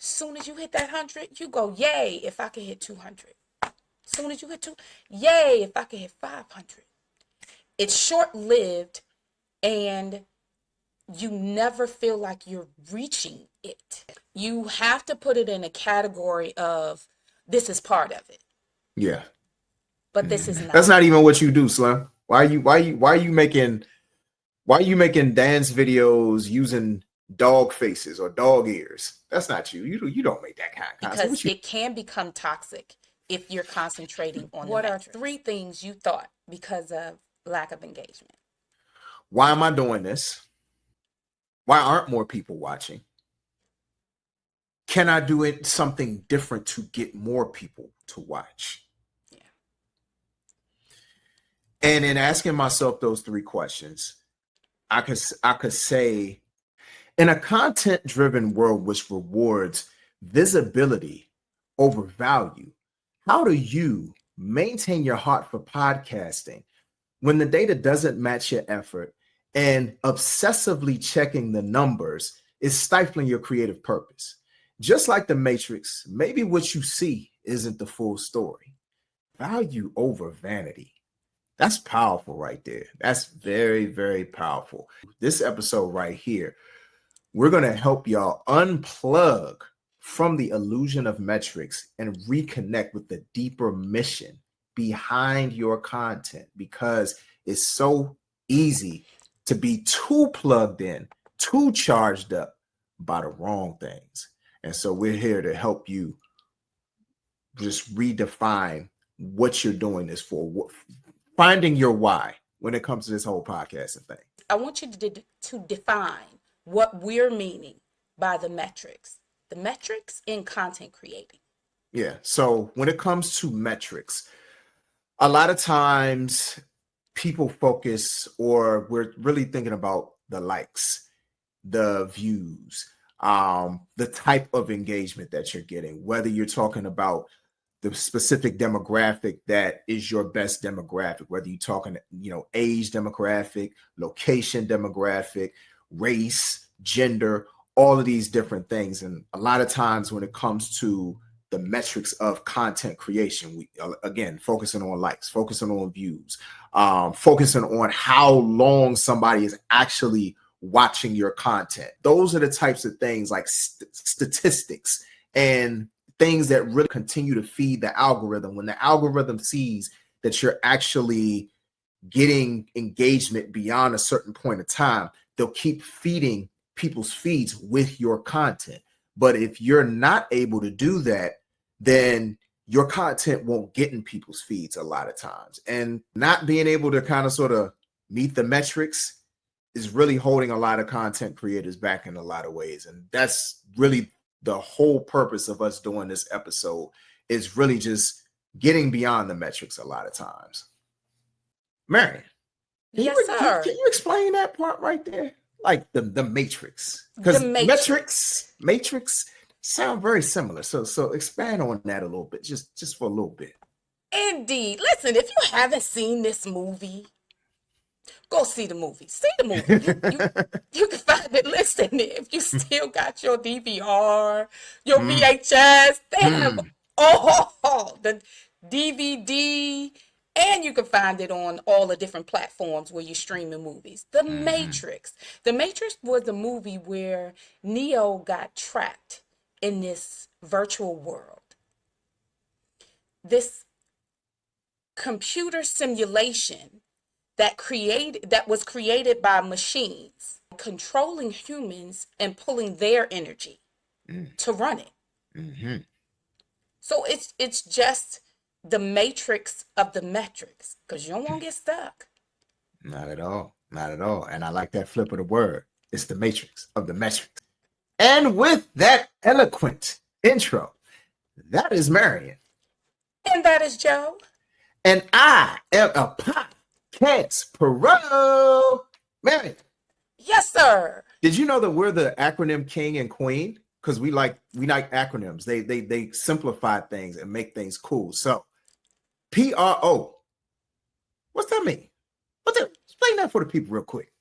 Soon as you hit that 100, you go, yay, if I can hit 200. Soon as you hit yay, if I can hit 500. It's short-lived, and you never feel like you're reaching it. You have to put it in a category of this is part of it, Yeah. but this is not. That's not even what you do, Slim. Why are you making dance videos using dog faces or dog ears? That's not you. You don't make that kind of content. Because it can become toxic if you're concentrating on what are 3 things you thought because of lack of engagement? Why am I doing this? Why aren't more people watching? Can I do it something different to get more people to watch? Yeah. And in asking myself those 3 questions, I could say, in a content-driven world which rewards visibility over value, how do you maintain your heart for podcasting when the data doesn't match your effort and obsessively checking the numbers is stifling your creative purpose? Just like the Matrix, maybe what you see isn't the full story. Value over vanity. That's powerful right there. That's very, very powerful. This episode right here, we're going to help y'all unplug from the illusion of metrics and reconnect with the deeper mission behind your content, because it's so easy to be too plugged in, too charged up by the wrong things. And so we're here to help you just redefine what you're doing this for, finding your why when it comes to this whole podcasting thing. I want you to define what we're meaning by the metrics in content creating. Yeah. So when it comes to metrics, a lot of times people focus, or we're really thinking about the likes, the views, the type of engagement that you're getting, whether you're talking about the specific demographic that is your best demographic, whether you're talking, age demographic, location demographic, race, gender, all of these different things. And a lot of times when it comes to the metrics of content creation, we again focusing on likes, focusing on views, focusing on how long somebody is actually watching your content. Those are the types of things like statistics and things that really continue to feed the algorithm. When the algorithm sees that you're actually getting engagement beyond a certain point of time, they'll keep feeding people's feeds with your content. But if you're not able to do that, then your content won't get in people's feeds a lot of times. And not being able to kind of sort of meet the metrics is really holding a lot of content creators back in a lot of ways. And that's really the whole purpose of us doing this episode, is really just getting beyond the metrics a lot of times. Marion, yes, sir. Can you explain that part right there? Like the matrix, because matrix sound very similar. So expand on that a little bit, just for a little bit. Indeed. Listen, if you haven't seen this movie, go see the movie. See the movie. You can find it. Listen, if you still got your DVR, your VHS, they have the DVD, and you can find it on all the different platforms where you stream the movies. The Matrix. The Matrix was a movie where Neo got trapped in this virtual world. This computer simulation that was created by machines, controlling humans and pulling their energy to run it. So it's just the matrix of the metrics, because you don't want to get stuck. Not at all. Not at all. And I like that flip of the word. It's the matrix of the metrics. And with that eloquent intro, that is Marion. And that is Joe. And I am a podcast pro. Marion. Yes, sir. Did you know that we're the acronym king and queen? Because we like acronyms. They simplify things and make things cool. So PRO. What's that mean? Explain that for the people real quick.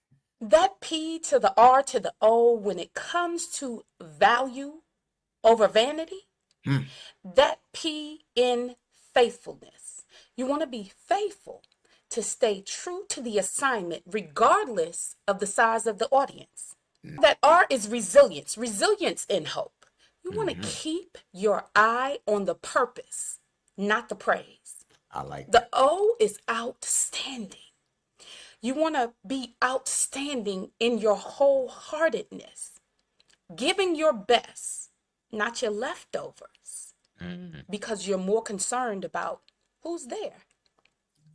That P to the R to the O, when it comes to value, over vanity, Hmm. that P in faithfulness. You want to be faithful to stay true to the assignment regardless of the size of the audience. That R is resilience, resilience in hope. You want to Mm-hmm. keep your eye on the purpose, not the praise. I like The that. O is outstanding. You want to be outstanding in your wholeheartedness, giving your best, not your leftovers, Mm. because you're more concerned about who's there.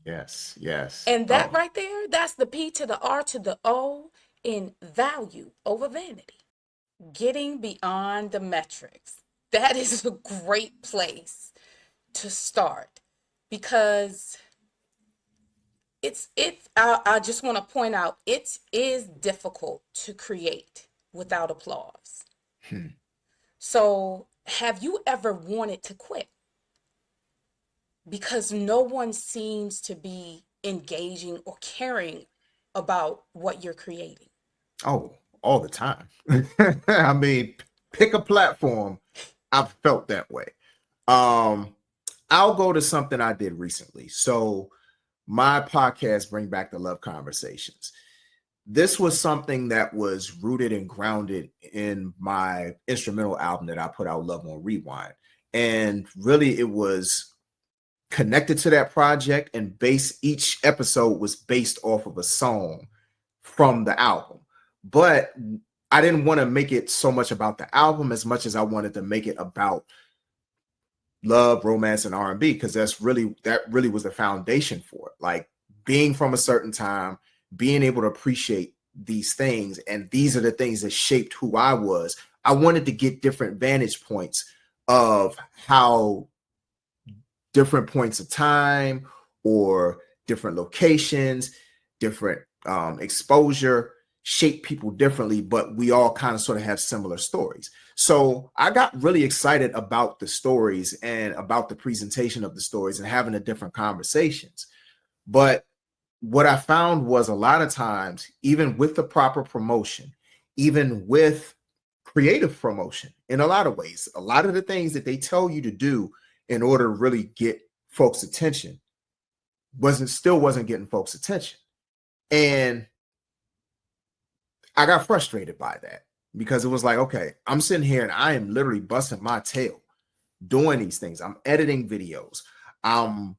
Yes, yes. And that Oh, right there, that's the P to the R to the O in value over vanity. Getting beyond the metrics. That is a great place to start because I just want to point out it is difficult to create without applause. hmm. So, have you ever wanted to quit because no one seems to be engaging or caring about what you're creating? Oh, all the time. I mean, pick a platform. I've felt that way. Um, I'll go to something I did recently. So my podcast, Bring Back the Love Conversations. This was something that was rooted and grounded in my instrumental album that I put out, Love on Rewind. And really it was connected to that project, and each episode was based off of a song from the album. But I didn't want to make it so much about the album as much as I wanted to make it about love, romance, and R&B, because that really was the foundation for it. Like being from a certain time, being able to appreciate these things, and these are the things that shaped who I was. I wanted to get different vantage points of how different points of time or different locations, different exposure shape people differently, but we all kind of sort of have similar stories. So I got really excited about the stories and about the presentation of the stories and having the different conversations. But what I found was a lot of times, even with the proper promotion, even with creative promotion, in a lot of ways, a lot of the things that they tell you to do in order to really get folks' attention wasn't getting folks' attention. And I got frustrated by that because it was like, okay, I'm sitting here and I am literally busting my tail doing these things. I'm editing videos. I'm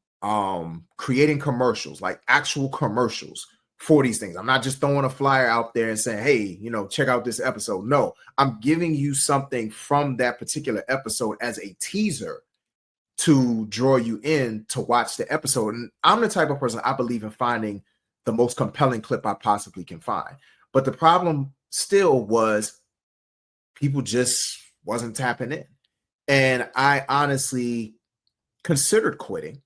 creating commercials, like actual commercials for these things. I'm not just throwing a flyer out there and saying, hey, check out this episode. No, I'm giving you something from that particular episode as a teaser to draw you in to watch the episode. And I'm the type of person, I believe in finding the most compelling clip I possibly can find. But the problem still was people just wasn't tapping in. And I honestly considered quitting,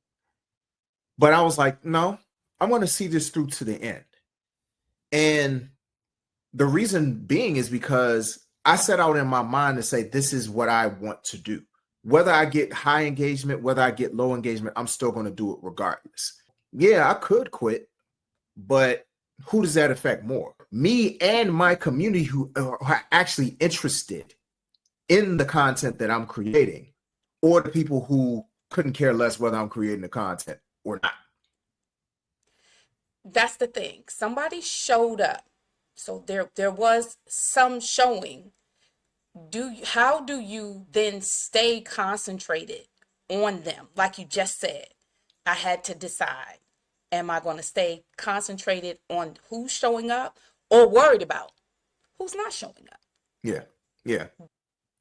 but I was like, no, I'm going to see this through to the end. And the reason being is because I set out in my mind to say, this is what I want to do. Whether I get high engagement, whether I get low engagement, I'm still going to do it regardless. Yeah, I could quit, but who does that affect more? Me and my community who are actually interested in the content that I'm creating, or the people who couldn't care less whether I'm creating the content or not. That's the thing. Somebody showed up. So there was some showing. How do you then stay concentrated on them? Like you just said, I had to decide, am I going to stay concentrated on who's showing up or worried about who's not showing up? Yeah. Yeah.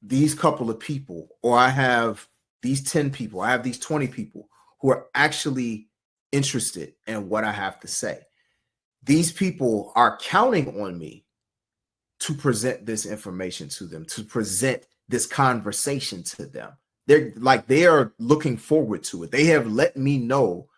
These couple of people, or I have these 10 people, I have these 20 people who are actually interested in what I have to say. These people are counting on me to present this information to them, to present this conversation to them. They are looking forward to it. They have let me know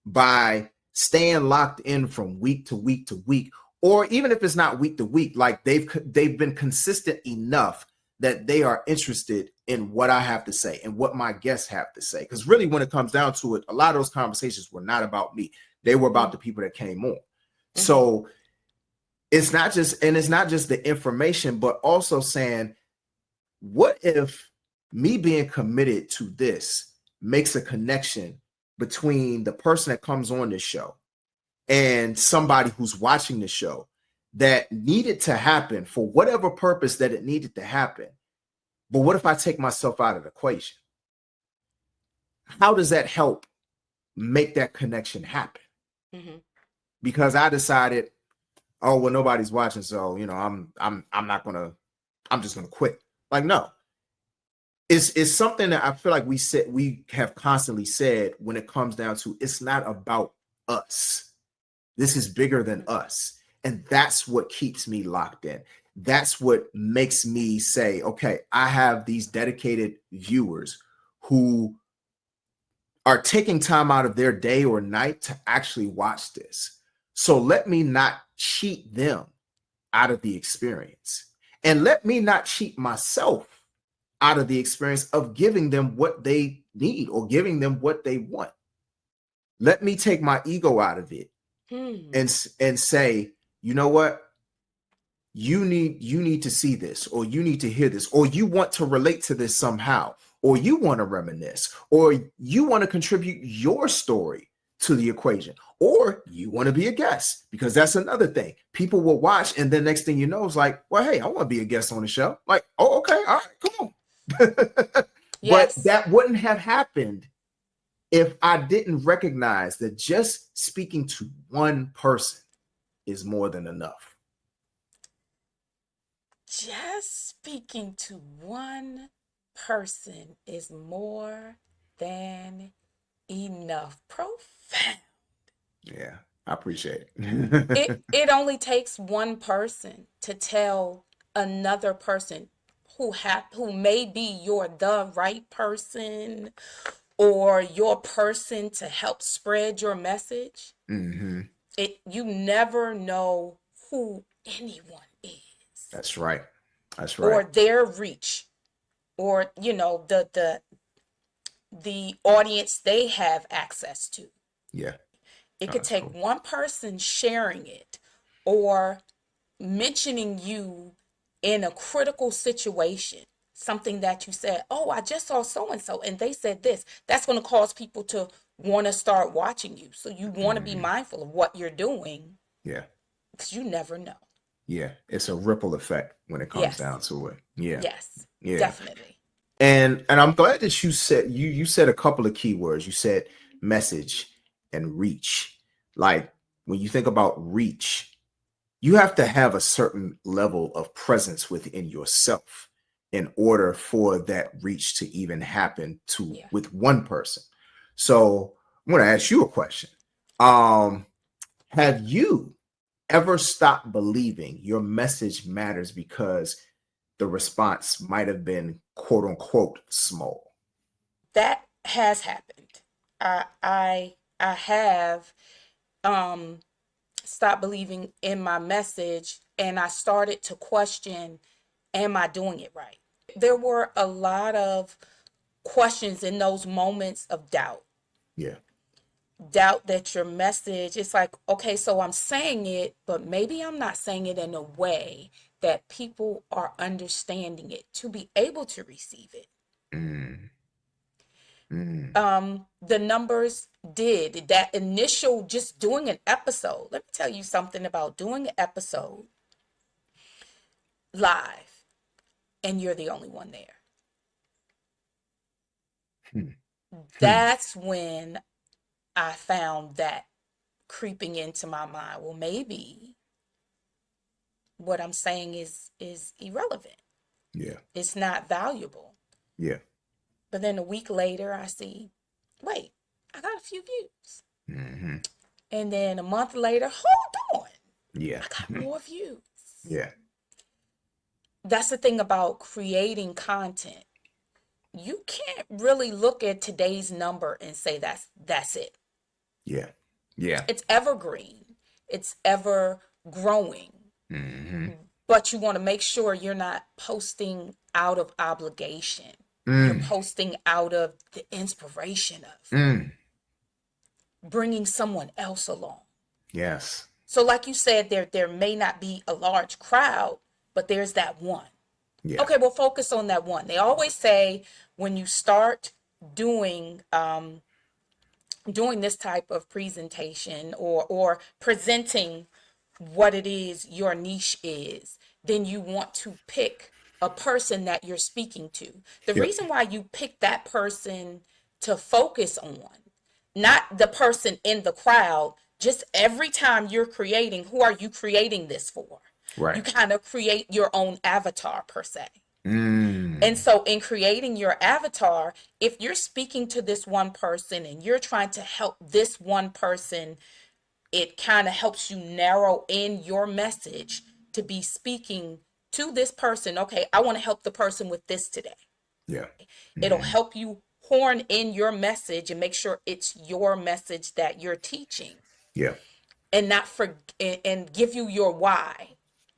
by staying locked in from week to week to week, or even if it's not week to week, like they've been consistent enough that they are interested in what I have to say and what my guests have to say. Because really, when it comes down to it, a lot of those conversations were not about me. They were about the people that came on. Mm-hmm. So it's not just the information, but also saying, what if Me being committed to this makes a connection between the person that comes on this show and somebody who's watching the show that needed to happen for whatever purpose that it needed to happen. But what if I take myself out of the equation? How does that help make that connection happen? Mm-hmm. Because I decided, oh well, nobody's watching, so I'm not gonna, I'm just gonna quit. Like, no, it's something that I feel like we have constantly said when it comes down to it's not about us. This is bigger than us. And that's what keeps me locked in. That's what makes me say, okay, I have these dedicated viewers who are taking time out of their day or night to actually watch this. So let me not cheat them out of the experience. And let me not cheat myself out of the experience of giving them what they need or giving them what they want. Let me take my ego out of it and say, you know what? You need to see this, or you need to hear this, or you want to relate to this somehow, or you want to reminisce, or you want to contribute your story to the equation, or you want to be a guest, because that's another thing. People will watch, and then next thing you know, it's like, well, hey, I want to be a guest on the show. Like, oh, okay, all right, come on. But Yes. that wouldn't have happened if I didn't recognize that just speaking to one person is more than enough. Just speaking to one person is more than enough. Profound. Yeah, I appreciate It it. it only takes one person to tell another person who may be your the right person or your person to help spread your message. Mm-hmm. You never know who anyone is That's right. That's or right. their reach or the audience they have access to. Yeah. It Oh, could that's take cool. one person sharing it or mentioning you in a critical situation, something that you said, oh, I just saw so and so, and they said this. That's going to cause people to want to start watching you. So you want to be Mm-hmm. mindful of what you're doing Yeah. because you never know. Yeah. It's a ripple effect when it comes Yes, down to it. Yeah. yes, Yeah. definitely. And I'm glad that you said a couple of keywords. You said message and reach. Like when you think about reach, you have to have a certain level of presence within yourself in order for that reach to even happen to Yeah. with one person. So I'm going to ask you a question. Um, have you ever stopped believing your message matters because the response might have been quote unquote small? That has happened. I have um stopped believing in my message and I started to question, am I doing it right? There were a lot of questions in those moments of doubt. Yeah. Doubt that your message, it's like, okay, so I'm saying it, but maybe I'm not saying it in a way that people are understanding it to be able to receive it. Mm, mm, The numbers did that initial just doing an episode. Let me tell you something about doing an episode live and you're the only one there. hmm, hmm. That's when I found that creeping into my mind. Well, maybe what I'm saying is irrelevant. Yeah. It's not valuable. Yeah. But then a week later I see, wait, I got a few views. Hmm. And then a month later, hold on, Yeah. I got more views. Yeah. That's the thing about creating content. You can't really look at today's number and say that's it. Yeah. Yeah. It's evergreen. It's ever growing. Hmm. But you want to make sure you're not posting out of obligation. You're Mm, posting out of the inspiration of mm. bringing someone else along. Yes. So like you said, there may not be a large crowd, but there's that one. Yeah. Okay, well, focus on that one. They always say when you start doing doing this type of presentation or presenting what it is your niche is, then you want to pick a person that you're speaking to. The Yep. reason why you pick that person to focus on, not the person in the crowd, just every time you're creating, who are you creating this for? You Right. kind of create your own avatar per se. And Mm. so, in creating your avatar, if you're speaking to this one person and you're trying to help this one person, it kind of helps you narrow in your message to be speaking to this person. Okay, I want to help the person with this today. Yeah. It'll Hmm. help you horn in your message and make sure it's your message that you're teaching, Yeah. and not for and give you your why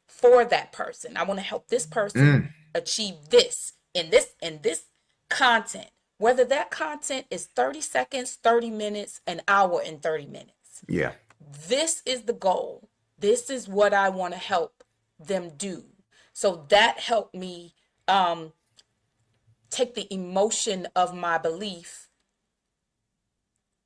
for that person. I want to help this person Mm. achieve this and this content. Whether that content is 30 seconds, 30 minutes, an hour and 30 minutes. Yeah. This is the goal. This is what I want to help them do. So that helped me take the emotion of my belief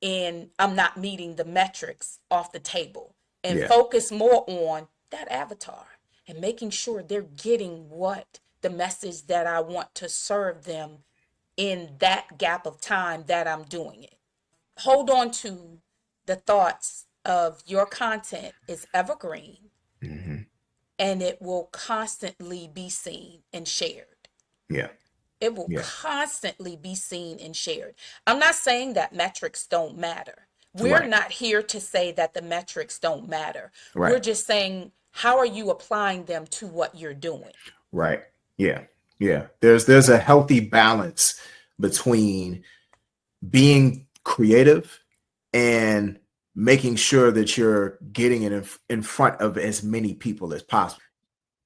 in I'm not meeting the metrics off the table and Yeah. focus more on that avatar and making sure they're getting what the message that I want to serve them in that gap of time that I'm doing it. Hold on to the thoughts of your content is evergreen Hmm. and it will constantly be seen and shared. Yeah. It will Yeah. constantly be seen and shared. I'm not saying that metrics don't matter. We're Right. not here to say that the metrics don't matter. Right. We're just saying, how are you applying them to what you're doing? Right. Yeah. Yeah. There's a healthy balance between being creative and making sure that you're getting it in front of as many people as possible.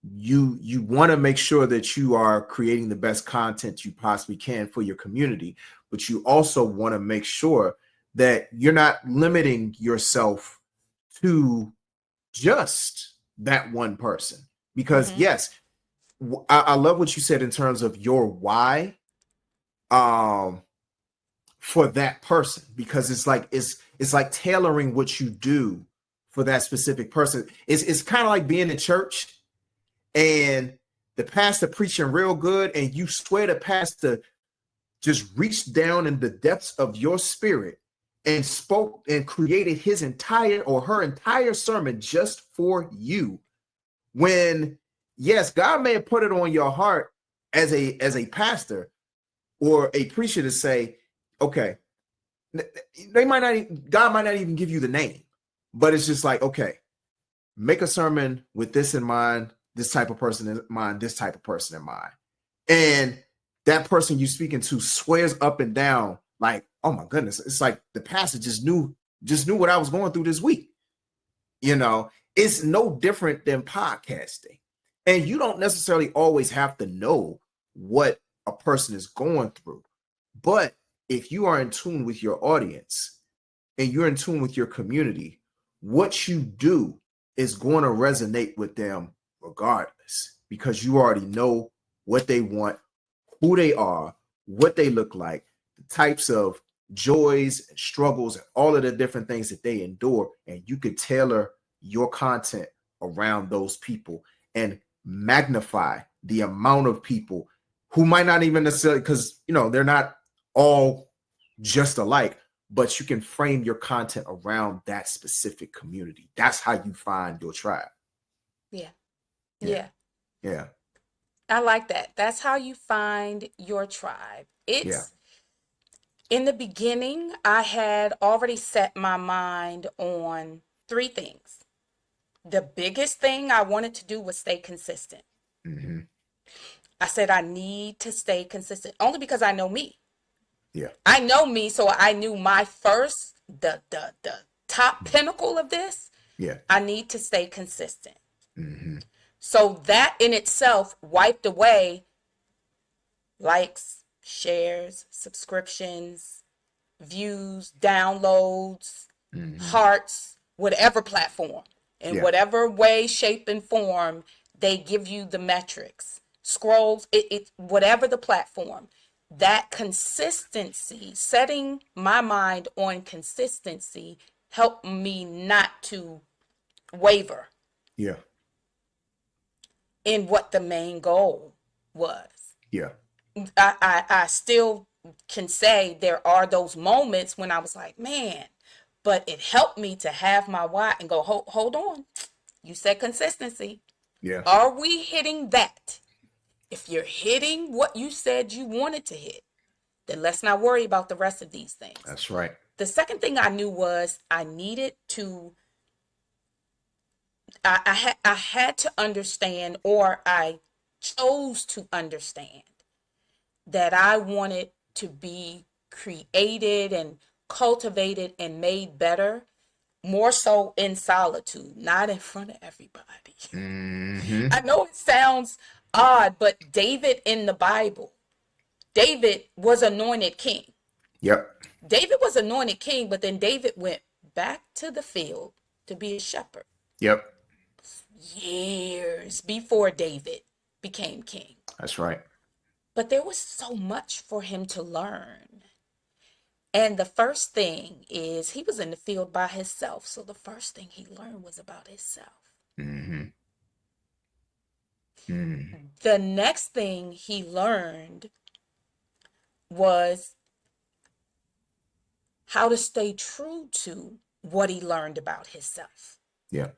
You want to make sure that you are creating the best content you possibly can for your community, but you also want to make sure that you're not limiting yourself to just that one person. Because Mm-hmm. yes, I love what you said in terms of your why um for that person, because it's like tailoring what you do for that specific person. It's kind of like being in church and the pastor preaching real good, and you swear the pastor just reached down in the depths of your spirit and spoke and created his entire or her entire sermon just for you. When yes, God may have put it on your heart as a pastor or a preacher to say, okay, they might not even, God might not even give you the name, but it's just like, okay, make a sermon with this in mind, this type of person in mind, this type of person in mind. And that person you speaking to swears up and down, like, oh my goodness, it's like the pastor just knew what I was going through this week. You know, it's no different than podcasting. And you don't necessarily always have to know what a person is going through. But if you are in tune with your audience and you're in tune with your community, what you do is going to resonate with them regardless, because you already know what they want, who they are, what they look like, the types of joys and struggles, and all of the different things that they endure. And you could tailor your content around those people and magnify the amount of people who might not even necessarily, because they're not all just alike, but you can frame your content around that specific community. That's how you find your tribe. Yeah. Yeah. Yeah. Yeah. I like that. That's how you find your tribe. Yeah. It's in the beginning, I had already set my mind on three things. The biggest thing I wanted to do was stay consistent. Hmm. I said I need to stay consistent only because I know me. Yeah. I know me, so I knew my first the top pinnacle of this. Yeah. I need to stay consistent. Hmm. So that in itself wiped away likes, shares, subscriptions, views, downloads, Hmm. hearts, whatever platform, in Yeah. whatever way, shape, and form, they give you the metrics. scrolls, whatever the platform, that consistency, setting my mind on consistency helped me not to waver Yeah. in what the main goal was. Yeah. I still can say there are those moments when I was like, man, but it helped me to have my why and go, hold on. You said consistency. Yeah. Are we hitting that? If you're hitting what you said you wanted to hit, then let's not worry about the rest of these things. That's right. The second thing I knew was I needed to, I had to understand, or I chose to understand that I wanted to be created and cultivated and made better, more so in solitude, not in front of everybody. Mm-hmm. I know it sounds odd, but David in the Bible, David was anointed king. Yep. David was anointed king, but then David went back to the field to be a shepherd Yep. years before David became king. That's right. But there was so much for him to learn. And the first thing is he was in the field by himself. So the first thing he learned was about himself. Mm-hmm. Mm. The next thing he learned was how to stay true to what he learned about himself Yeah.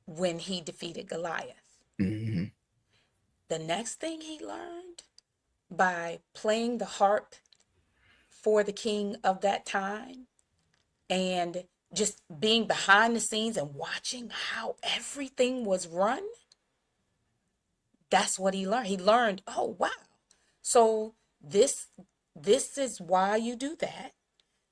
when he defeated Goliath. Mm-hmm. The next thing he learned by playing the harp for the king of that time and just being behind the scenes and watching how everything was run, that's what he learned. He learned, oh wow. So this this is why you do that.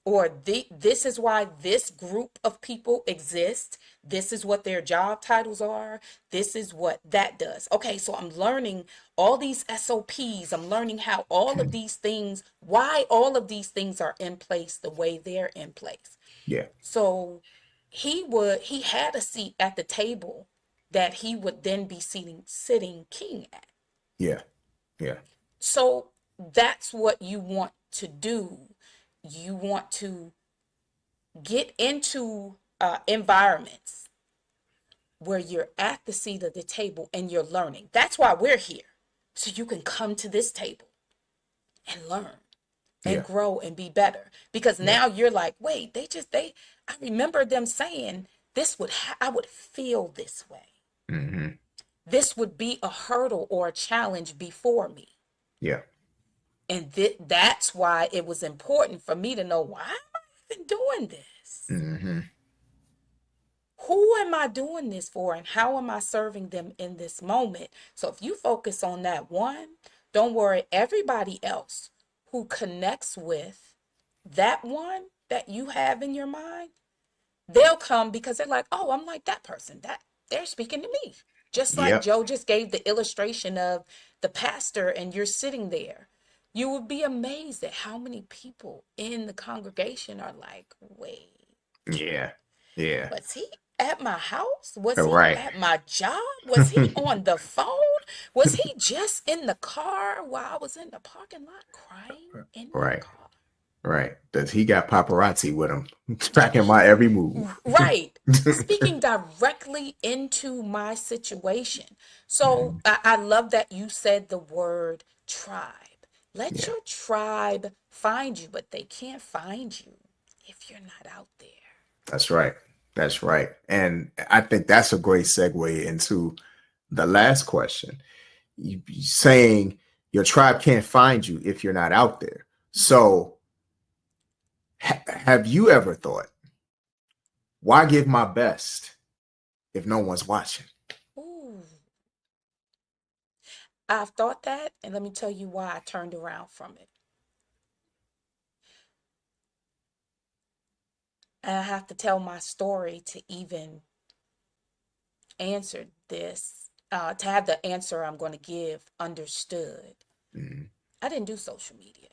Or this is why this group of people exist. This is what their job titles are. This is what that does. Okay, so I'm learning all these SOPs. I'm learning how all of these things, why all of these things are in place the way they're in place. Yeah. So he had a seat at the table that he would then be sitting king at. Yeah. Yeah. So that's what you want to do. You want to get into environments where you're at the seat of the table and you're learning. That's why we're here. So you can come to this table and learn and Yeah. grow and be better. Because Yeah. now you're like, wait, I remember them saying I would feel this way. Mm-hmm. This would be a hurdle or a challenge before me. Yeah. And that's why it was important for me to know, why am I even doing this? Mm-hmm. Who am I doing this for, and how am I serving them in this moment? So if you focus on that one, don't worry, everybody else who connects with that one that you have in your mind, they'll come because they're like, oh, I'm like that person. That they're speaking to me. Just like Yep. Joe just gave the illustration of the pastor and you're sitting there. You would be amazed at how many people in the congregation are like, wait, Yeah. Yeah. was he at my house? Was All he right. at my job? Was he on the phone? Was he just in the car while I was in the parking lot crying in my Right. car? Right. Does he got paparazzi with him tracking my every move? Right. Speaking directly into my situation. So Mhm. I love that you said the word tribe. Let Yeah. your tribe find you, but they can't find you if you're not out there. That's right. That's right. And I think that's a great segue into the last question. You saying your tribe can't find you if you're not out there. So, have you ever thought, why give my best if no one's watching? Ooh, I've thought that, and let me tell you why I turned around from it. And I have to tell my story to even answer this, to have the answer I'm going to give understood. Mhm. I didn't do social media.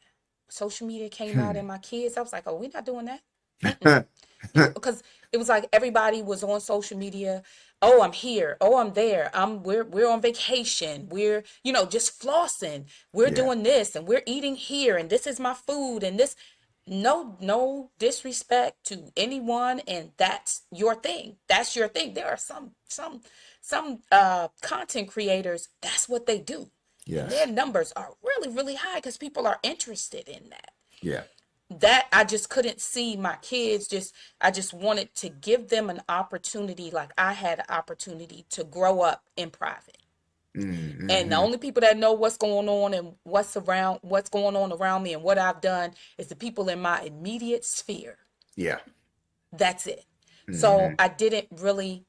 Social media came out Hmm. in my kids. I was like, oh, we're not doing that. Because it was like everybody was on social media. Oh, I'm here. Oh, I'm there. We're on vacation. We're, just flossing. We're Yeah. doing this and we're eating here and this is my food and this. No disrespect to anyone, and that's your thing. That's your thing. There are some content creators, that's what they do. And their Yes. numbers are really, really high because people are interested in that. Yeah. That I just couldn't see my kids. I just wanted to give them an opportunity, like I had an opportunity to grow up in private. And the Mm-hmm. only people that know what's going on and what's going on around me and what I've done is the people in my immediate sphere. Yeah. That's it. Mm-hmm. So I didn't really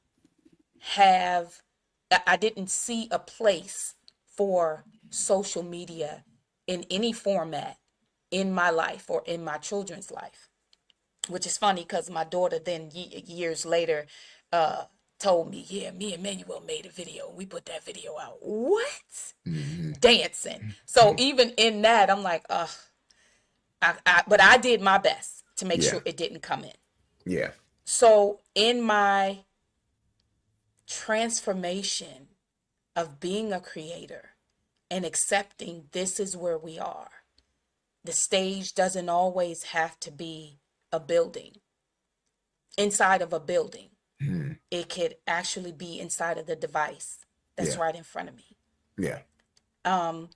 have, I didn't see a place for social media in any format in my life or in my children's life, which is funny because my daughter then years later uh, told me, yeah, me and Manuel made a video. We put that video out. What? Mm-hmm. Dancing. So even in that, I'm like, but I did my best to make Yeah. sure it didn't come in. Yeah. So in my transformation of being a creator and accepting this is where we are, the stage doesn't always have to be a building, inside of a building. Mm-hmm. It could actually be inside of the device that's Yeah. right in front of me. Yeah. Um,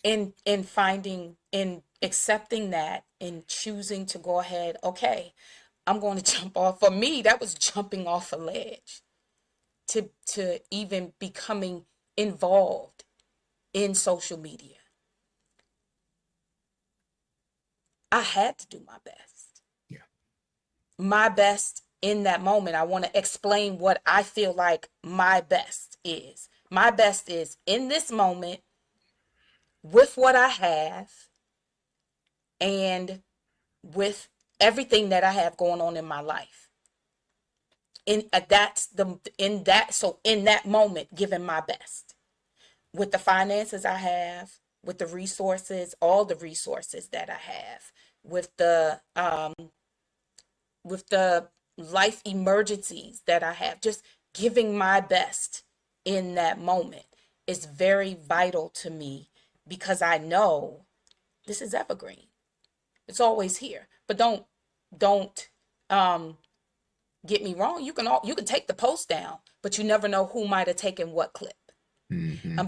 in finding, in accepting that, in choosing to go ahead, okay, I'm going to jump off. For me, that was jumping off a ledge to even becoming involved in social media. I had to do my best. Yeah. My best in that moment. I want to explain what I feel like my best is. My best is in this moment with what I have and with everything that I have going on in my life. In that moment, giving my best with the finances I have, with the resources, all the resources that I have, with the life emergencies that I have, just giving my best in that moment is very vital to me because I know this is evergreen. It's always here. But don't um get me wrong. You can take the post down, but you never know who might have taken what clip. Mm-hmm.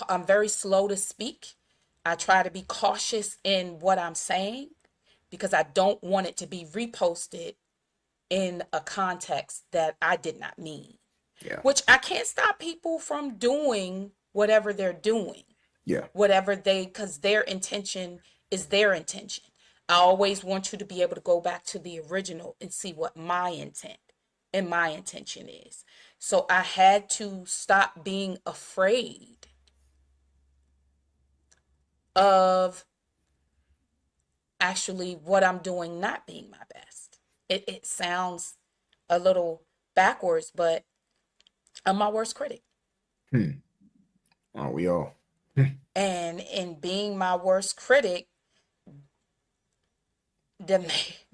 I'm very slow to speak. I try to be cautious in what I'm saying because I don't want it to be reposted in a context that I did not mean. Yeah. Which I can't stop people from doing whatever they're doing, Yeah. because their intention is their intention. I always want you to be able to go back to the original and see what my intent and my intention is. So I had to stop being afraid of actually what I'm doing not being my best. It sounds a little backwards, but I'm my worst critic. Hmm. Are we all? And in being my worst critic, the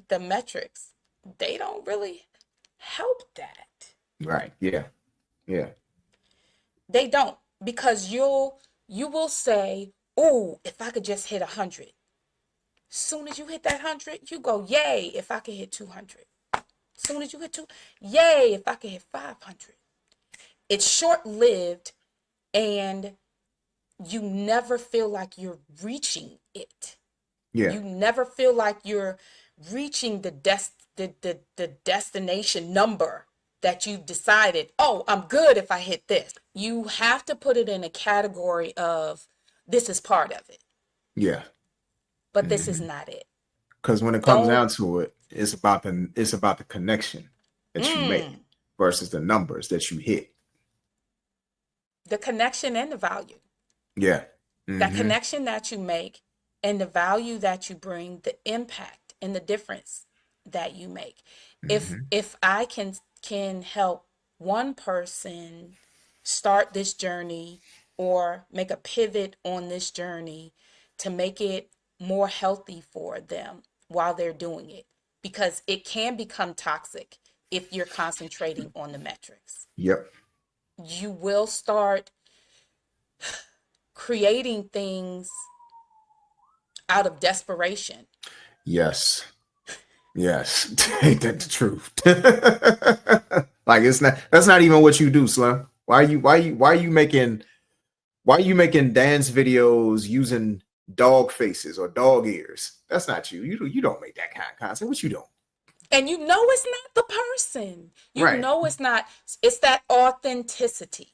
the metrics, they don't really help that. Right. Yeah. Yeah. They don't, because you will say, "Oh, if I could just hit 100." Soon as you hit that 100, you go, "Yay, if I could hit 200." Soon as you hit 2, "Yay, if I could hit 500." It's short-lived, and you never feel like you're reaching it. Yeah. You never feel like you're reaching the destination number that you've decided, "Oh, I'm good if I hit this." You have to put it in a category of, this is part of it, Yeah. but this is Mm-hmm. not it. Because when it comes Don't down to it, it's about the connection that you make mm, versus the numbers that you hit. the connection and the value. Yeah. That Mm-hmm. connection that you make and the value that you bring, the impact and the difference that you make. If Mm-hmm. if I can help one person start this journey or make a pivot on this journey to make it more healthy for them while they're doing it, because it can become toxic if you're concentrating on the metrics. Yep. You will start creating things out of desperation. Yes. Yes. Ain't that the truth? Like that's not even what you do, Slim. Why are you making dance videos using dog faces or dog ears? That's not you. You don't make that kind of content. What you doing? And you know it's not the person. You Right. know it's not. It's that authenticity.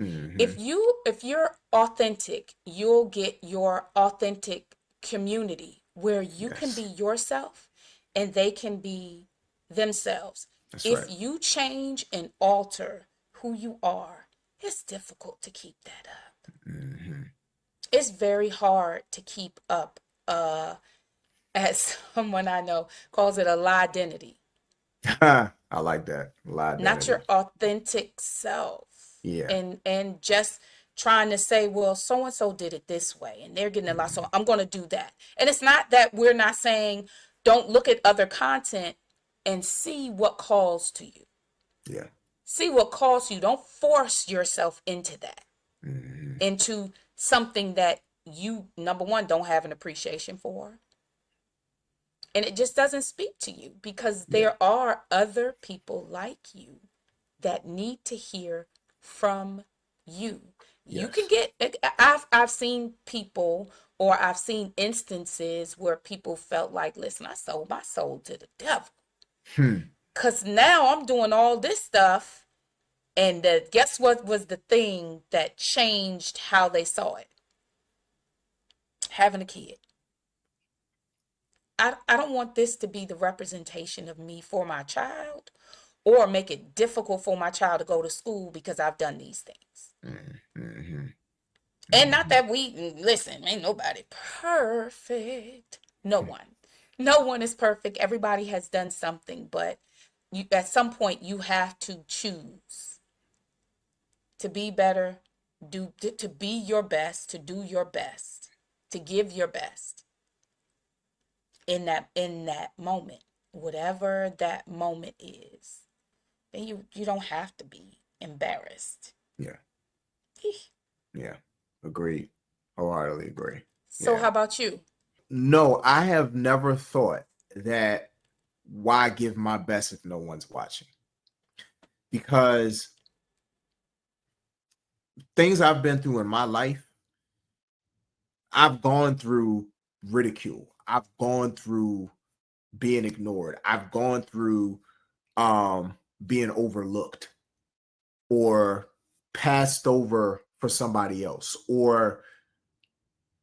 Mm-hmm. If you're authentic, you'll get your authentic community where you can be Yes. yourself and they can be themselves. That's If right. you change and alter who you are, it's difficult to keep that up. Mm-hmm. It's very hard to keep up, as someone I know calls it, a lie identity, I like that. not Identity. your authentic self. Yeah. And just trying to say, well, so and so did it this way and they're getting a lot, Mm-hmm. so I'm going to do that. And it's not that we're not saying don't look at other content and see what calls to you. Yeah. See what calls to you. Don't force yourself into that, Mm-hmm. into something that you, number one, don't have an appreciation for, and it just doesn't speak to you, because Yeah. there are other people like you that need to hear from you. You can Yes. get, I've seen people, or I've seen instances where people felt like, listen, I sold my soul to the devil Hmm. because now I'm doing all this stuff. And guess what was the thing that changed how they saw it? Having a kid. I don't want this to be the representation of me for my child, or make it difficult for my child to go to school because I've done these things. Mm-hmm. And not Mm-hmm. that listen, ain't nobody perfect. No one. No one is perfect. Everybody has done something, but you, at some point, you have to choose to be better, to be your best, to do your best, to give your best in that moment, whatever that moment is. And you don't have to be embarrassed. Yeah. Yeah. Agreed. Wholeheartedly agree. So Yeah. how about you? No, I have never thought that why give my best if no one's watching? Because things I've been through in my life, I've gone through ridicule. I've gone through being ignored. I've gone through being overlooked or passed over for somebody else or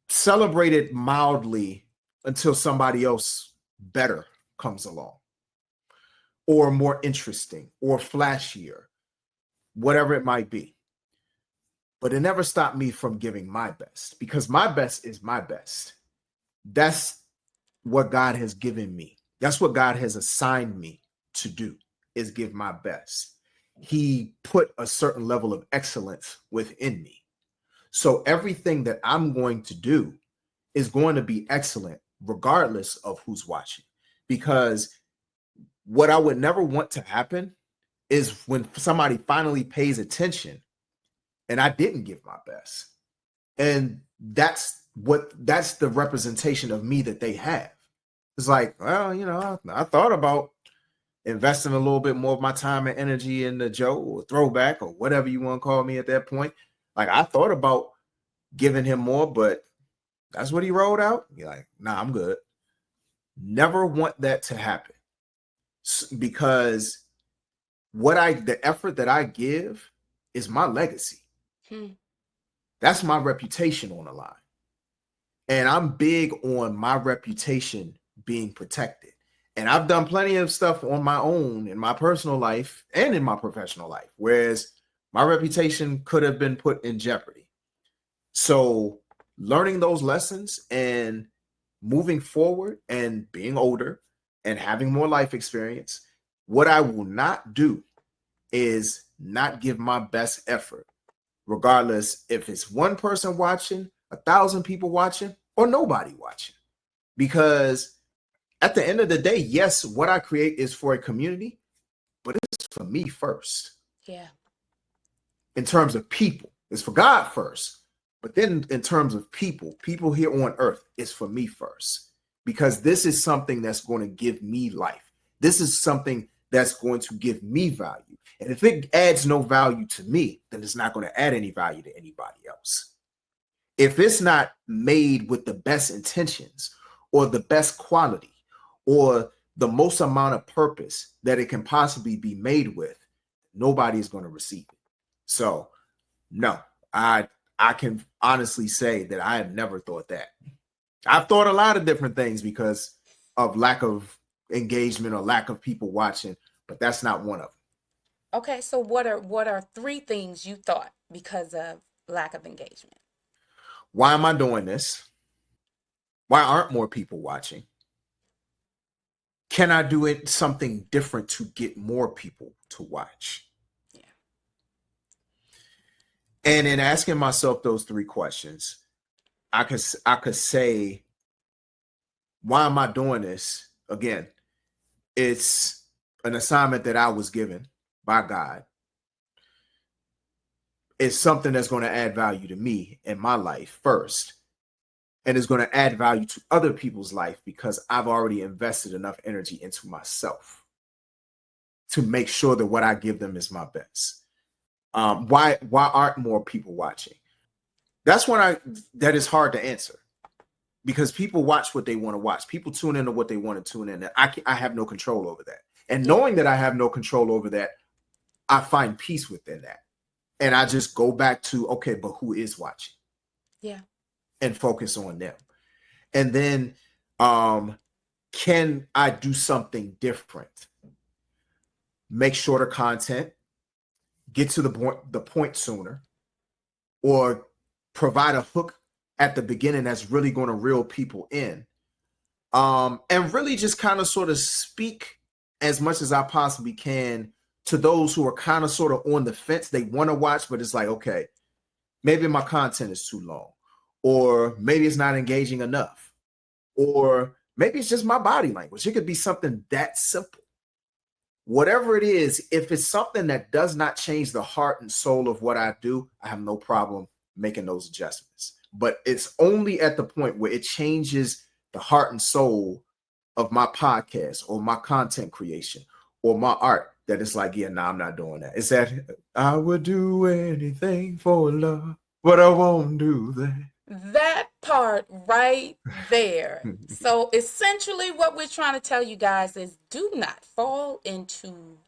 celebrated mildly until somebody else better comes along or more interesting or flashier, whatever it might be. But it never stopped me from giving my best, because my best is my best. That's what God has given me. That's what God has assigned me to do, is give my best. He put a certain level of excellence within me. So everything that I'm going to do is going to be excellent regardless of who's watching. Because what I would never want to happen is when somebody finally pays attention and I didn't give my best. And that's the representation of me that they have. It's like, well, I thought about investing a little bit more of my time and energy in the Joe or throwback or whatever you want to call me at that point. Like, I thought about giving him more, but that's what he rolled out. You're like, nah, I'm good. Never want that to happen, because the effort that I give is my legacy. Hmm. That's my reputation on the line. And I'm big on my reputation being protected. And I've done plenty of stuff on my own in my personal life and in my professional life, whereas my reputation could have been put in jeopardy. So learning those lessons and moving forward and being older and having more life experience, what I will not do is not give my best effort, regardless if it's one person watching, 1,000 people watching, or nobody watching. Because at the end of the day, yes, what I create is for a community, but it's for me first. Yeah. In terms of people, it's for God first. But then in terms of people here on earth, it's for me first. Because this is something that's going to give me life. This is something that's going to give me value. And if it adds no value to me, then it's not going to add any value to anybody else. If it's not made with the best intentions or the best quality or the most amount of purpose that it can possibly be made with, nobody is going to receive it. So, no, I can honestly say that I have never thought that. I've thought a lot of different things because of lack of engagement or lack of people watching, but that's not one of them. Okay, so what are three things you thought because of lack of engagement? Why am I doing this? Why aren't more people watching? Can I do it something different to get more people to watch? Yeah. And in asking myself those three questions, I could say, why am I doing this? Again, it's an assignment that I was given by God. It's something that's going to add value to me in my life first. And it's going to add value to other people's life because I've already invested enough energy into myself to make sure that what I give them is my best. Why aren't more people watching? That's that is hard to answer because people watch what they want to watch. People tune into what they want to tune in. I have no control over that. And knowing that I have no control over that, I find peace within that. And I just go back to, okay, but who is watching? Yeah. And focus on them. And then can I do something different? Make shorter content, get to the point sooner, or provide a hook at the beginning that's really going to reel people in. And really just kind of sort of speak as much as I possibly can to those who are kind of sort of on the fence. They want to watch, but it's like, okay, maybe my content is too long, or maybe it's not engaging enough, or maybe it's just my body language. It could be something that simple. Whatever it is, if it's something that does not change the heart and soul of what I do, I have no problem making those adjustments. But it's only at the point where it changes the heart and soul of my podcast or my content creation or my art that it's like, yeah, no, I'm not doing that. It's that I would do anything for love, but I won't do that. That part right there. So essentially what we're trying to tell you guys is do not fall into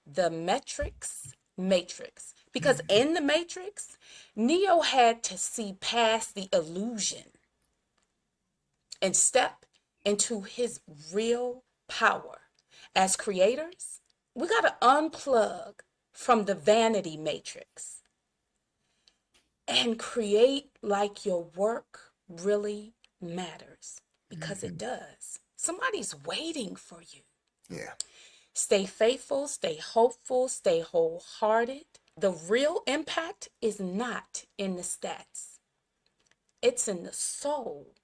the metrics matrix. Because in the matrix, Neo had to see past the illusion and step into his real power. As creators, we got to unplug from the vanity matrix and create like your work really matters because it does. Somebody's waiting for you. Yeah. Stay faithful, stay hopeful, stay wholehearted. The real impact is not in the stats, it's in the soul.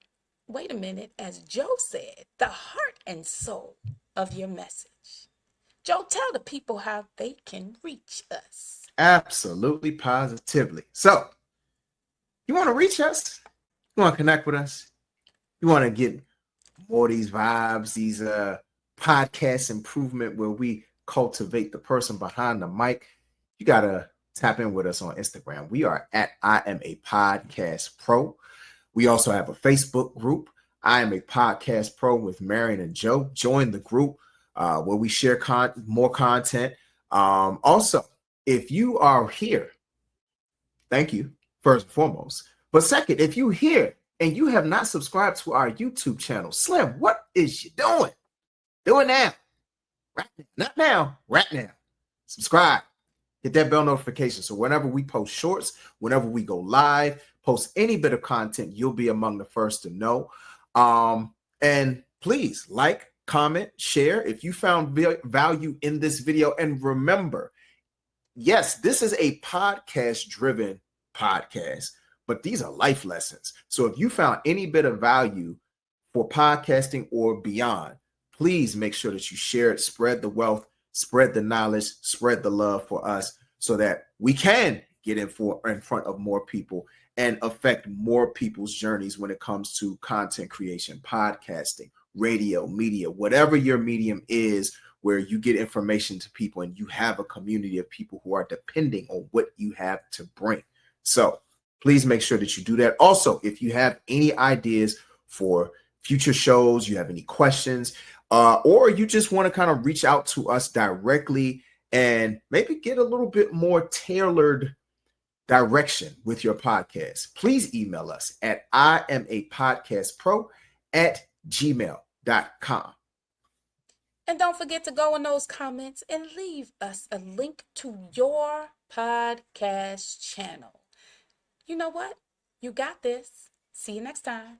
Wait a minute, as Joe said, the heart and soul of your message. Joe, tell the people how they can reach us. Absolutely, positively. So, you want to reach us? You want to connect with us? You want to get more of these vibes, these podcast improvement where we cultivate the person behind the mic? You got to tap in with us on Instagram. We are at I Am a Podcast Pro. We also have a Facebook group, I Am a Podcast Pro with Marion and Joe. Join the group where we share more content. Also, if you are here, thank you, first and foremost. But second, if you're here and you have not subscribed to our YouTube channel, Slim, what is you doing? Do it now. Right now. Not now, right now. Subscribe. Hit that bell notification. So whenever we post shorts, whenever we go live, post any bit of content, you'll be among the first to know. And please like, comment, share if you found value in this video. And remember, yes, this is a podcast-driven podcast, but these are life lessons. So if you found any bit of value for podcasting or beyond, please make sure that you share it, spread the wealth, spread the knowledge, spread the love for us so that we can get in front of more people and affect more people's journeys when it comes to content creation, podcasting, radio, media, whatever your medium is, where you get information to people and you have a community of people who are depending on what you have to bring. So please make sure that you do that. Also, if you have any ideas for future shows, you have any questions, or you just want to kind of reach out to us directly and maybe get a little bit more tailored direction with your podcast, please email us at iamapodcastpro@gmail.com. And don't forget to go in those comments and leave us a link to your podcast channel. You know what? You got this. See you next time.